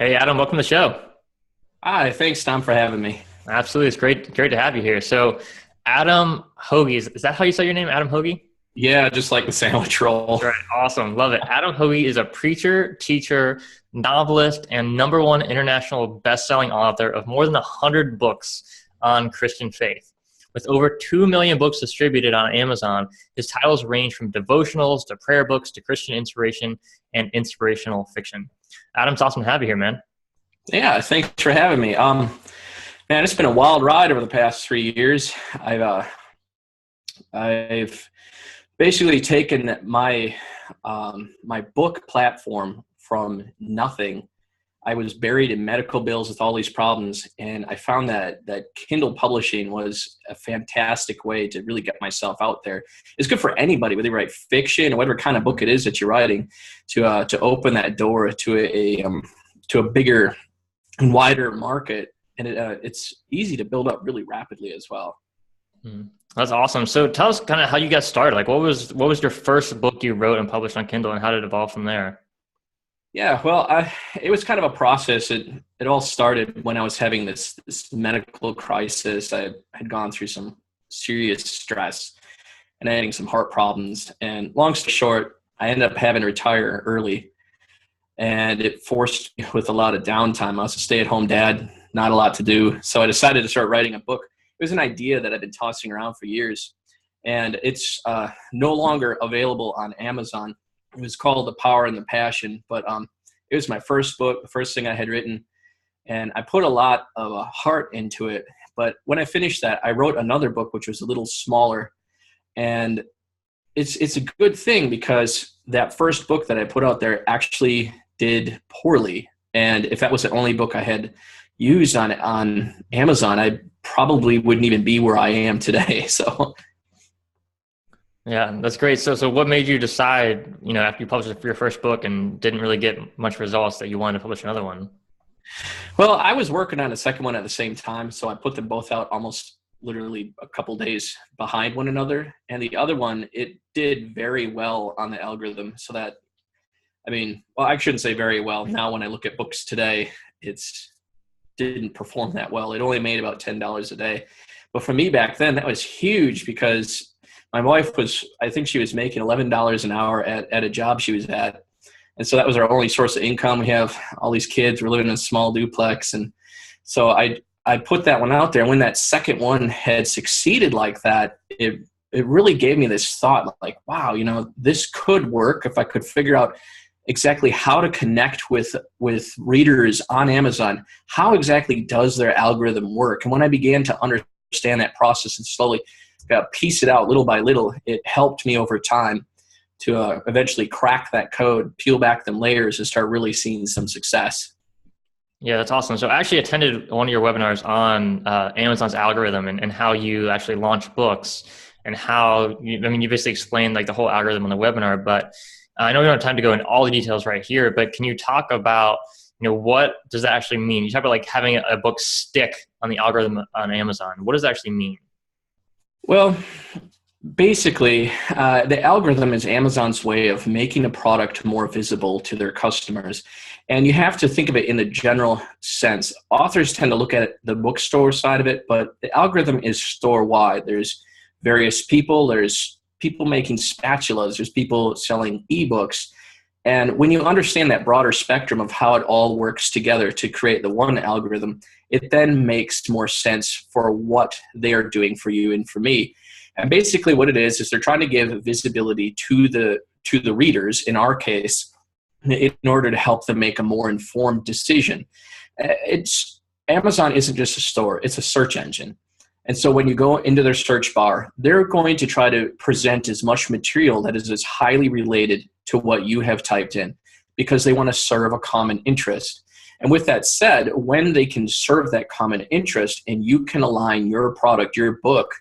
Hey Adam, welcome to the show. Hi, thanks, Tom, for having me. Absolutely, it's great to have you here. So, Adam Hoagie, is that how you say your name, Adam Hoagie? Yeah, just like the sandwich roll. Right, awesome, love it. Adam Hoagie is a preacher, teacher, novelist, and number one international best-selling author of more than 100 books on Christian faith. With over 2 million books distributed on Amazon, his titles range from devotionals to prayer books to Christian inspiration and inspirational fiction. Adam, it's awesome to have you here, man. Yeah, thanks for having me. Man, it's been a wild ride over the past 3 years. I've basically taken my book platform from nothing. I was buried in medical bills with all these problems, and I found that Kindle publishing was a fantastic way to really get myself out there. It's good for anybody, whether you write fiction or whatever kind of book it is that you're writing, to open that door to a bigger and wider market, and it's easy to build up really rapidly as well. Hmm. That's awesome. So tell us kind of how you got started. Like what was your first book you wrote and published on Kindle, and how did it evolve from there? Yeah, well, it was kind of a process. It all started when I was having this medical crisis. I had gone through some serious stress and having some heart problems. And long story short, I ended up having to retire early, and it forced me with a lot of downtime. I was a stay-at-home dad, not a lot to do, so I decided to start writing a book. It was an idea that I've been tossing around for years, and it's no longer available on Amazon. It was called The Power and the Passion, but it was my first book, the first thing I had written, and I put a lot of heart into it. But when I finished that, I wrote another book, which was a little smaller, and it's a good thing because that first book that I put out there actually did poorly. And if that was the only book I had used on Amazon, I probably wouldn't even be where I am today. So Yeah, that's great. So what made you decide, after you published your first book and didn't really get much results, that you wanted to publish another one? well, I was working on a second one at the same time, so I put them both out almost literally a couple days behind one another. And the other one, it did very well on the algorithm. So that, I mean, well, I shouldn't say very well. Now, when I look at books today, it's didn't perform that well. It only made about $10 a day. But for me back then, that was huge because my wife was, I think she was making $11 an hour at a job she was at. And so that was our only source of income. We have all these kids. We're living in a small duplex. And so I put that one out there. And when that second one had succeeded like that, it really gave me this thought like, wow, this could work if I could figure out exactly how to connect with readers on Amazon. How exactly does their algorithm work? And when I began to understand that process and slowly piece it out little by little, it helped me over time to eventually crack that code, peel back them layers, and start really seeing some success. Yeah, that's awesome. So I actually attended one of your webinars on Amazon's algorithm and how you actually launch books and how you basically explained like the whole algorithm on the webinar, but I know we don't have time to go into all the details right here, but can you talk about, what does that actually mean? You talk about like having a book stick on the algorithm on Amazon. What does that actually mean? Well, basically, the algorithm is Amazon's way of making a product more visible to their customers. And you have to think of it in the general sense. Authors tend to look at the bookstore side of it, but the algorithm is store-wide. There's various people. There's people making spatulas. There's people selling ebooks. And when you understand that broader spectrum of how it all works together to create the one algorithm, it then makes more sense for what they are doing for you and for me. And basically what it is they're trying to give visibility to the readers, in our case, in order to help them make a more informed decision. Amazon isn't just a store, it's a search engine. And so when you go into their search bar, they're going to try to present as much material that is as highly related to what you have typed in because they want to serve a common interest. And with that said, when they can serve that common interest and you can align your product, your book,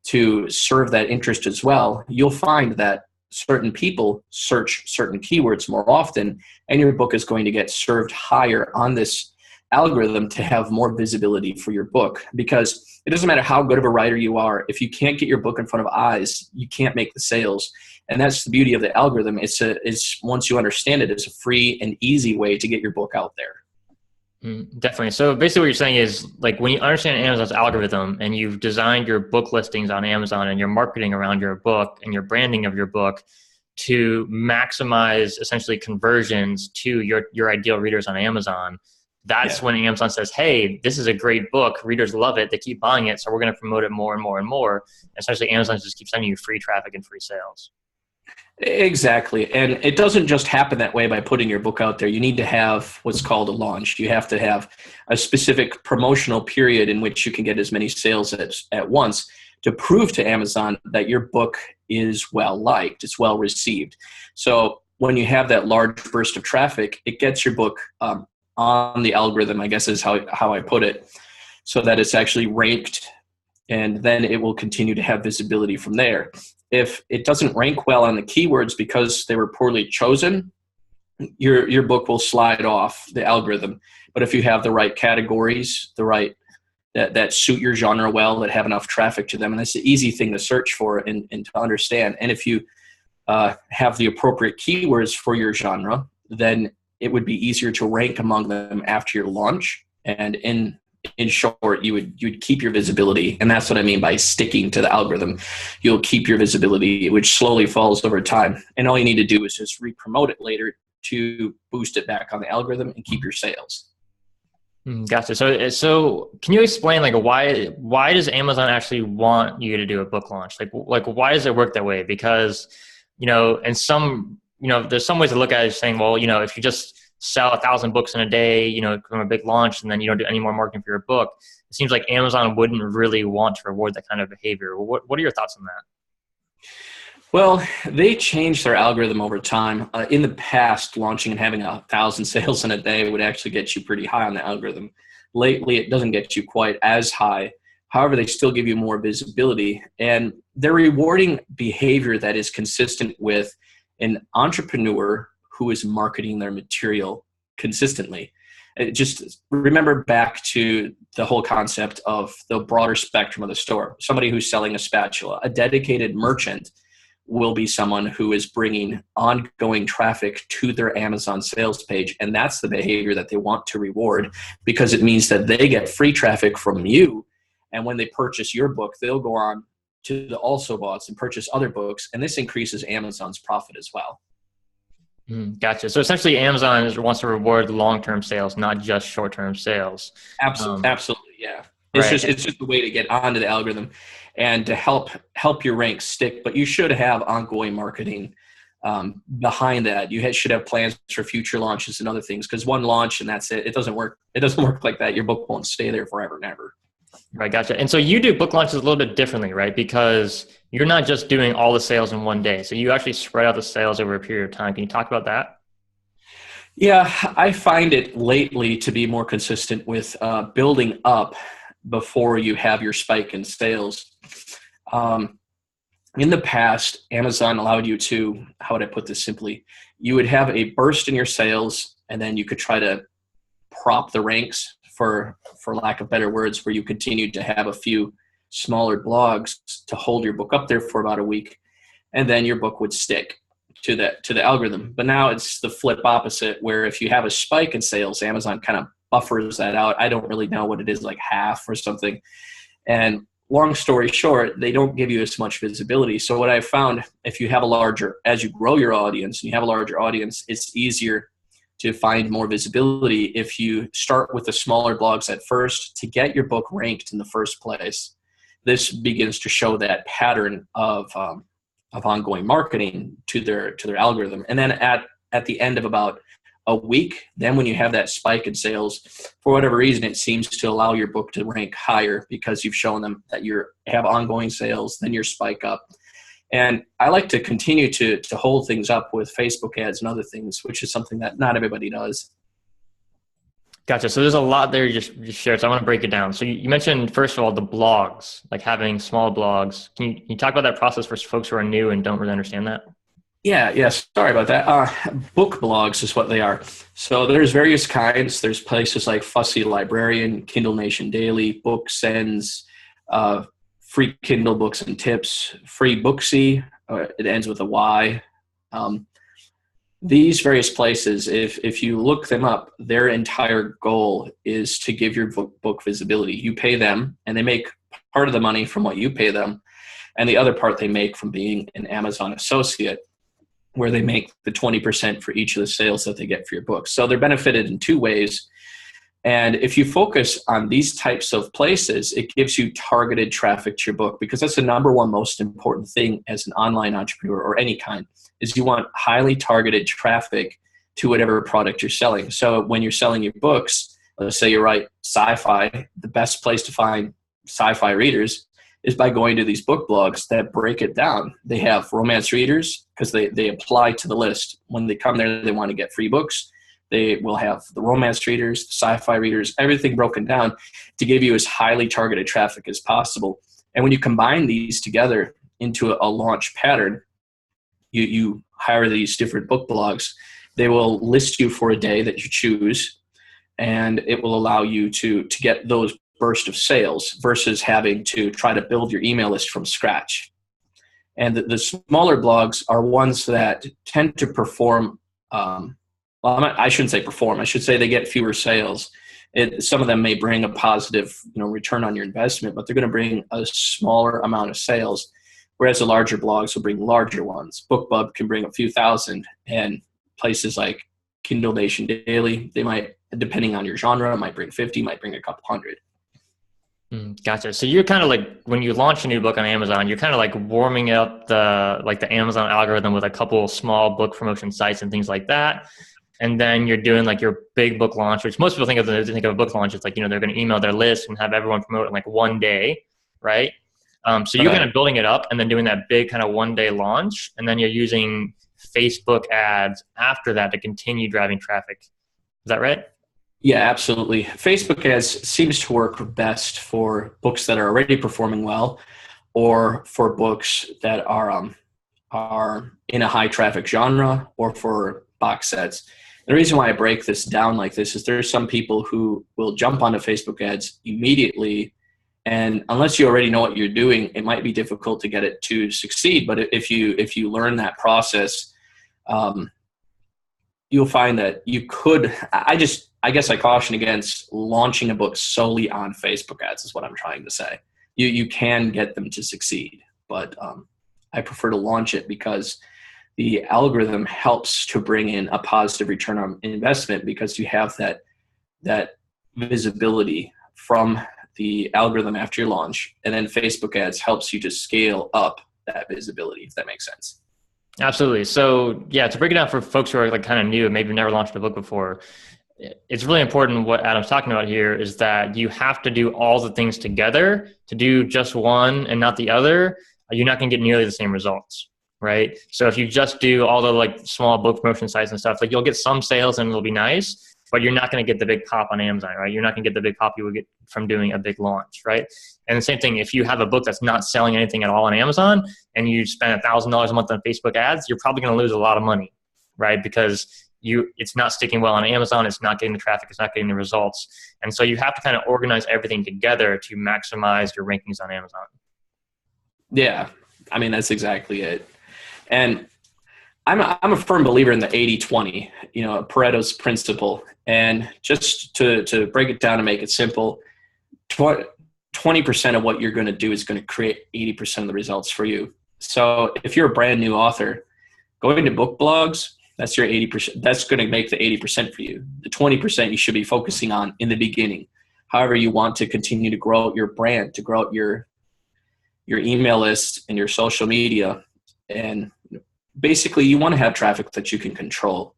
to serve that interest as well, you'll find that certain people search certain keywords more often, and your book is going to get served higher on this algorithm to have more visibility for your book. Because it doesn't matter how good of a writer you are, if you can't get your book in front of eyes, you can't make the sales. And that's the beauty of the algorithm. It's once you understand it, it's a free and easy way to get your book out there. Definitely. So basically what you're saying is like when you understand Amazon's algorithm and you've designed your book listings on Amazon and your marketing around your book and your branding of your book to maximize essentially conversions to your ideal readers on Amazon, that's Yeah. when Amazon says, hey, this is a great book. Readers love it. They keep buying it. So we're going to promote it more and more and more. Essentially, Amazon just keeps sending you free traffic and free sales. Exactly. And it doesn't just happen that way by putting your book out there. You need to have what's called a launch. You have to have a specific promotional period in which you can get as many sales at once to prove to Amazon that your book is well liked, it's well received. So when you have that large burst of traffic, it gets your book on the algorithm, I guess is how I put it, so that it's actually ranked, and then it will continue to have visibility from there. If it doesn't rank well on the keywords because they were poorly chosen, your book will slide off the algorithm. But if you have the right categories, the right that suit your genre well, that have enough traffic to them, and that's the easy thing to search for and to understand. And if you have the appropriate keywords for your genre, then it would be easier to rank among them after your launch. And in short, you'd keep your visibility, and that's what I mean by sticking to the algorithm. You'll keep your visibility, which slowly falls over time, and all you need to do is just re-promote it later to boost it back on the algorithm and keep your sales. Gotcha. So can you explain like why does Amazon actually want you to do a book launch? Like why does it work that way? Because and there's some ways to look at it saying, well, if you just sell 1,000 books in a day, from a big launch, and then you don't do any more marketing for your book, it seems like Amazon wouldn't really want to reward that kind of behavior. What are your thoughts on that? Well, they changed their algorithm over time. In the past, launching and having 1,000 sales in a day would actually get you pretty high on the algorithm. Lately, it doesn't get you quite as high. However, they still give you more visibility, and they're rewarding behavior that is consistent with an entrepreneur who is marketing their material consistently. Just remember back to the whole concept of the broader spectrum of the store. Somebody who's selling a spatula, a dedicated merchant will be someone who is bringing ongoing traffic to their Amazon sales page. And that's the behavior that they want to reward, because it means that they get free traffic from you. And when they purchase your book, they'll go on to the also bots and purchase other books. And this increases Amazon's profit as well. Gotcha. So essentially Amazon wants to reward long-term sales, not just short-term sales. Absolutely. Yeah. Right. It's just a way to get onto the algorithm and to help your ranks stick. But you should have ongoing marketing behind that. You should have plans for future launches and other things, because one launch and that's it. It doesn't work. It doesn't work like that. Your book won't stay there forever and ever. Right. Gotcha. And so you do book launches a little bit differently, right? Because you're not just doing all the sales in one day. So you actually spread out the sales over a period of time. Can you talk about that? Yeah, I find it lately to be more consistent with building up before you have your spike in sales. In the past, Amazon allowed you to, how would I put this simply? You would have a burst in your sales, and then you could try to prop the ranks, for lack of better words, where you continued to have a few smaller blogs to hold your book up there for about a week, and then your book would stick to the algorithm. But now it's the flip opposite, where if you have a spike in sales, Amazon kind of buffers that out. I don't really know what it is, like half or something. And long story short, they don't give you as much visibility. So what I've found, if you have as you grow your audience and you have a larger audience, it's easier to find more visibility if you start with the smaller blogs at first to get your book ranked in the first place. This begins to show that pattern of ongoing marketing to their algorithm. And then at the end of about a week, then when you have that spike in sales, for whatever reason, it seems to allow your book to rank higher because you've shown them that you have ongoing sales, then your spike up. And I like to continue to hold things up with Facebook ads and other things, which is something that not everybody does. Gotcha. So there's a lot there you just shared. So I want to break it down. So you mentioned, first of all, the blogs, like having small blogs. Can you talk about that process for folks who are new and don't really understand that? Yeah. Sorry about that. Book blogs is what they are. So there's various kinds. There's places like Fussy Librarian, Kindle Nation Daily, Book Sends, Free Kindle Books and Tips, Free Booksy. It ends with a Y. These various places, if you look them up, their entire goal is to give your book visibility. You pay them, and they make part of the money from what you pay them, and the other part they make from being an Amazon associate, where they make the 20% for each of the sales that they get for your book. So they're benefited in two ways. And if you focus on these types of places, it gives you targeted traffic to your book, because that's the number one most important thing as an online entrepreneur or any kind, is you want highly targeted traffic to whatever product you're selling. So when you're selling your books, let's say you write sci-fi, the best place to find sci-fi readers is by going to these book blogs that break it down. They have romance readers because they apply to the list. When they come there, they want to get free books. They will have the romance readers, the sci-fi readers, everything broken down to give you as highly targeted traffic as possible. And when you combine these together into a launch pattern, you hire these different book blogs. They will list you for a day that you choose, and it will allow you to get those burst of sales versus having to try to build your email list from scratch. And the smaller blogs are ones that tend to perform I shouldn't say perform. I should say they get fewer sales. Some of them may bring a positive, return on your investment, but they're going to bring a smaller amount of sales, whereas the larger blogs will bring larger ones. BookBub can bring a few thousand, and places like Kindle Nation Daily, they might, depending on your genre, might bring 50, might bring a couple hundred. Gotcha. So you're kind of like, when you launch a new book on Amazon, you're kind of like warming up the Amazon algorithm with a couple small book promotion sites and things like that. And then you're doing like your big book launch, which most people think of a book launch. It's like, they're going to email their list and have everyone promote in like one day, right? So you're kind of building it up and then doing that big kind of one-day launch. And then you're using Facebook ads after that to continue driving traffic. Is that right? Yeah, absolutely. Facebook ads seems to work best for books that are already performing well, or for books that are in a high traffic genre, or for box sets. The reason why I break this down like this is there's some people who will jump onto Facebook ads immediately, and unless you already know what you're doing, it might be difficult to get it to succeed. But if you learn that process, you'll find that you could. I guess I caution against launching a book solely on Facebook ads, is what I'm trying to say. You can get them to succeed, but I prefer to launch it because the algorithm helps to bring in a positive return on investment, because you have that visibility from the algorithm after your launch, and then Facebook ads helps you to scale up that visibility, if that makes sense. Absolutely. So yeah, to break it down for folks who are like kind of new, maybe never launched a book before, it's really important what Adam's talking about here is that you have to do all the things together. To do just one and not the other, you're not going to get nearly the same results. Right. So if you just do all the like small book promotion sites and stuff, like you'll get some sales and it'll be nice, but you're not going to get the big pop on Amazon, right? You're not going to get the big pop you would get from doing a big launch, right? And the same thing, if you have a book that's not selling anything at all on Amazon and you spend $1,000 a month on Facebook ads, you're probably going to lose a lot of money, right? Because it's not sticking well on Amazon, it's not getting the traffic, it's not getting the results. And so you have to kind of organize everything together to maximize your rankings on Amazon. Yeah, I mean, that's exactly it. And I'm a firm believer in the 80-20, Pareto's principle. And just to break it down and make it simple, 20% of what you're going to do is going to create 80% of the results for you. So if you're a brand new author, going to book blogs, that's your 80%. That's going to make the 80% for you. The 20% you should be focusing on in the beginning. However, you want to continue to grow your brand, to grow your email list and your social media. And basically, you want to have traffic that you can control.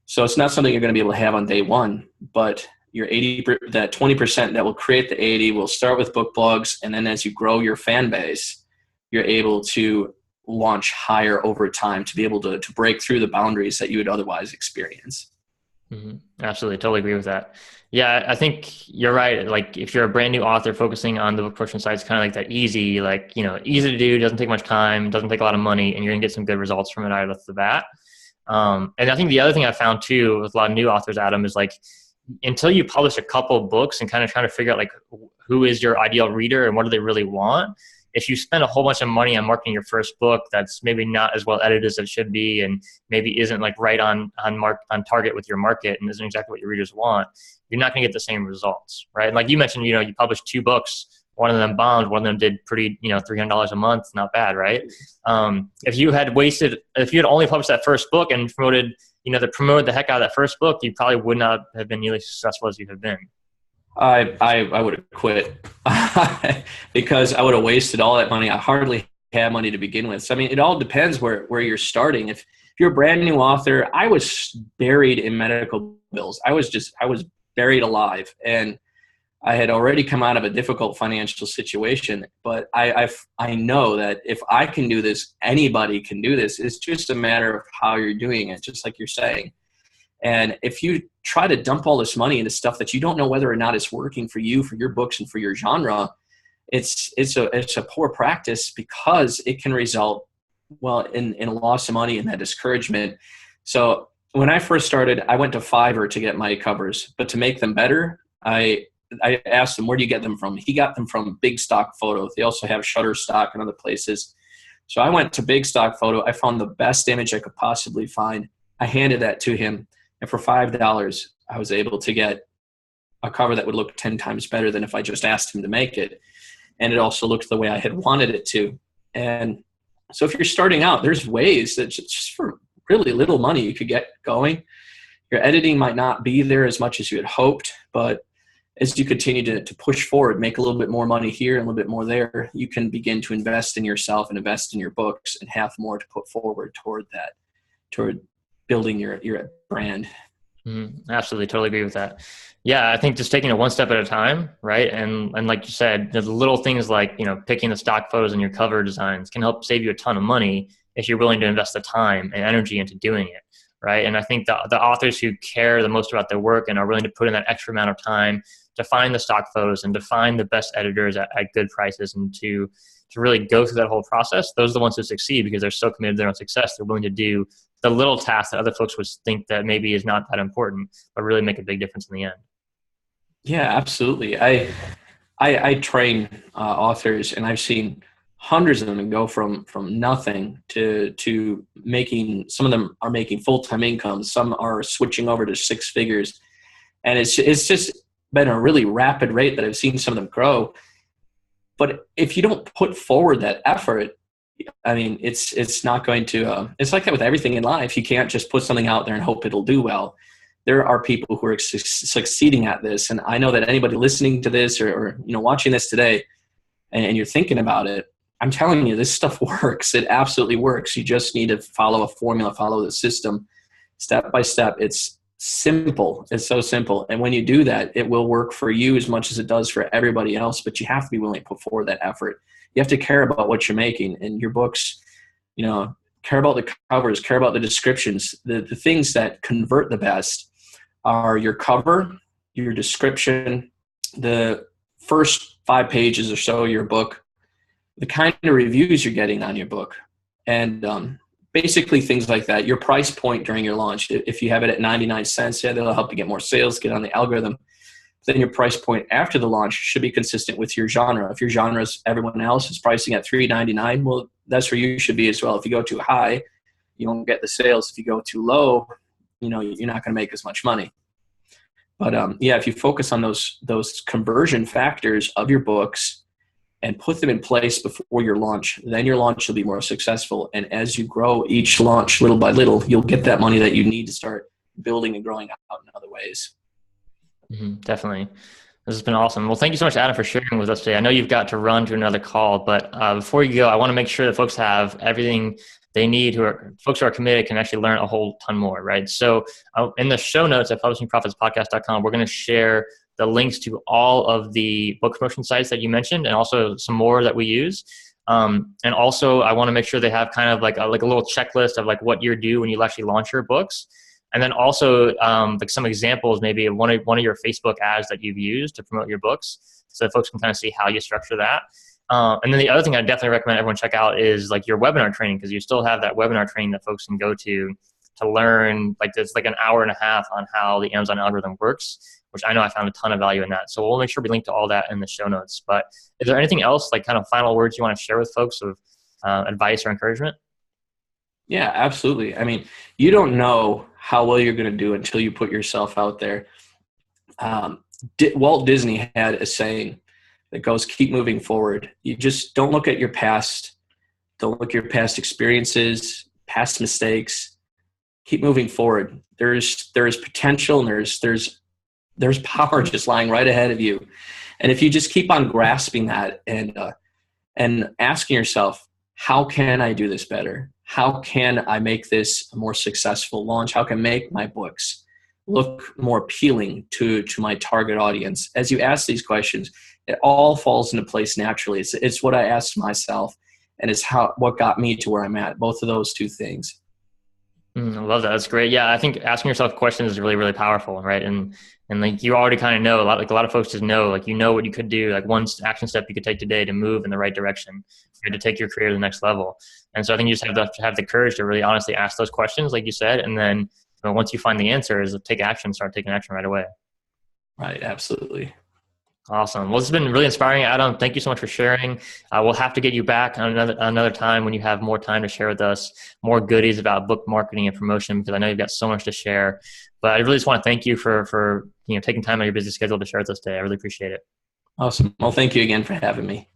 So it's not something you're going to be able to have on day one, but your 80%, that 20% that will create the 80 will start with book blogs. And then as you grow your fan base, you're able to launch higher over time to be able to break through the boundaries that you would otherwise experience. Mm-hmm. Absolutely. Totally agree with that. Yeah, I think you're right. Like if you're a brand new author focusing on the book promotion site, it's kind of like that easy, easy to do, doesn't take much time, doesn't take a lot of money, and you're going to get some good results from it right off the bat. And I think the other thing I found too with a lot of new authors, Adam, is like until you publish a couple of books and kind of trying to figure out like who is your ideal reader and what do they really want, if you spend a whole bunch of money on marketing your first book that's maybe not as well edited as it should be, and maybe isn't like right on target with your market and isn't exactly what your readers want, you're not going to get the same results, right? Like you mentioned, you published 2 books. One of them bombed. One of them did pretty, $300 a month. Not bad, right? If you had only published that first book and promoted the heck out of that first book, you probably would not have been nearly as successful as you have been. I would have quit because I would have wasted all that money. I hardly had money to begin with. So, I mean, it all depends where you're starting. If you're a brand new author, I was buried in medical bills. I was buried alive, and I had already come out of a difficult financial situation, but I know that if I can do this, anybody can do this. It's just a matter of how you're doing it, just like you're saying. And if you try to dump all this money into stuff that you don't know whether or not it's working for you, for your books, and for your genre, it's a poor practice, because it can result, in a loss of money and that discouragement. So when I first started, I went to Fiverr to get my covers, but to make them better, I asked him, where do you get them from? He got them from Big Stock Photo. They also have Shutterstock and other places. So I went to Big Stock Photo. I found the best image I could possibly find. I handed that to him. And for $5, I was able to get a cover that would look 10 times better than if I just asked him to make it. And it also looked the way I had wanted it to. And so if you're starting out, there's ways that just for really little money you could get going. Your editing might not be there as much as you had hoped, but as you continue to push forward, make a little bit more money here and a little bit more there, you can begin to invest in yourself and invest in your books and have more to put forward toward building your brand. Absolutely. Totally agree with that. Yeah. I think just taking it one step at a time, right? And like you said, the little things like, picking the stock photos in your cover designs can help save you a ton of money if you're willing to invest the time and energy into doing it. Right. And I think the authors who care the most about their work and are willing to put in that extra amount of time to find the stock photos and to find the best editors at good prices and to really go through that whole process, those are the ones who succeed because they're so committed to their own success. They're willing to do the little tasks that other folks would think that maybe is not that important, but really make a big difference in the end. Yeah, absolutely. I train authors, and I've seen hundreds of them go from nothing to making. Some of them are making full-time income. Some are switching over to 6 figures, and it's just been a really rapid rate that I've seen some of them grow. But if you don't put forward that effort, I mean, it's not going to. It's like that with everything in life. You can't just put something out there and hope it'll do well. There are people who are succeeding at this, and I know that anybody listening to this or watching this today, and you're thinking about it, I'm telling you, this stuff works. It absolutely works. You just need to follow a formula, follow the system, step by step. It's simple. It's so simple. And when you do that, it will work for you as much as it does for everybody else, but you have to be willing to put forward that effort. You have to care about what you're making, and your books, care about the covers, care about the descriptions. The things that convert the best are your cover, your description, the first 5 pages or so of your book, the kind of reviews you're getting on your book, and basically things like that. Your price point during your launch. If you have it at 99 cents, that'll help you get more sales, get on the algorithm. Then your price point after the launch should be consistent with your genre. If your genre is everyone else is pricing at $3.99, well, that's where you should be as well. If you go too high, you won't get the sales. If you go too low, you're not going to make as much money. But if you focus on those conversion factors of your books and put them in place before your launch, then your launch will be more successful. And as you grow each launch little by little, you'll get that money that you need to start building and growing out in other ways. Definitely. This has been awesome. Well, thank you so much, Adam, for sharing with us today. I know you've got to run to another call, but before you go, I want to make sure that folks have everything they need. Folks who are committed can actually learn a whole ton more, right? So in the show notes at publishingprofitspodcast.com, we're going to share the links to all of the book promotion sites that you mentioned, and also some more that we use. And also, I want to make sure they have kind of like a little checklist of like what you do when you actually launch your books. And then also like some examples, maybe of one of your Facebook ads that you've used to promote your books, so that folks can kind of see how you structure that. And then the other thing I definitely recommend everyone check out is like your webinar training, because you still have that webinar training that folks can go to to learn like this, like an hour and a half on how the Amazon algorithm works, which I know I found a ton of value in that. So we'll make sure we link to all that in the show notes. But is there anything else, like kind of final words you want to share with folks of advice or encouragement? Yeah, absolutely. I mean, you don't know how well you're going to do until you put yourself out there. Walt Disney had a saying that goes, keep moving forward. You just don't look at your past. Don't look at your past experiences, past mistakes. Keep moving forward. There is potential, and there's power just lying right ahead of you. And if you just keep on grasping that and asking yourself, how can I do this better? How can I make this a more successful launch? How can I make my books look more appealing to my target audience? As you ask these questions, it all falls into place naturally. It's what I asked myself, and it's what got me to where I'm at. Both of those two things. I love that. That's great. Yeah, I think asking yourself questions is really, really powerful, right? And like you already kind of know a lot of folks just know, like, you know what you could do, like one action step you could take today to move in the right direction, or to take your career to the next level. And so I think you just have to have the courage to really honestly ask those questions, like you said, and then once you find the answers, take action, start taking action right away. Right. Absolutely. Awesome. Well, it's been really inspiring, Adam. Thank you so much for sharing. We'll have to get you back on another time when you have more time to share with us more goodies about book marketing and promotion, because I know you've got so much to share. But I really just want to thank you for taking time out of your busy schedule to share with us today. I really appreciate it. Awesome. Well, thank you again for having me.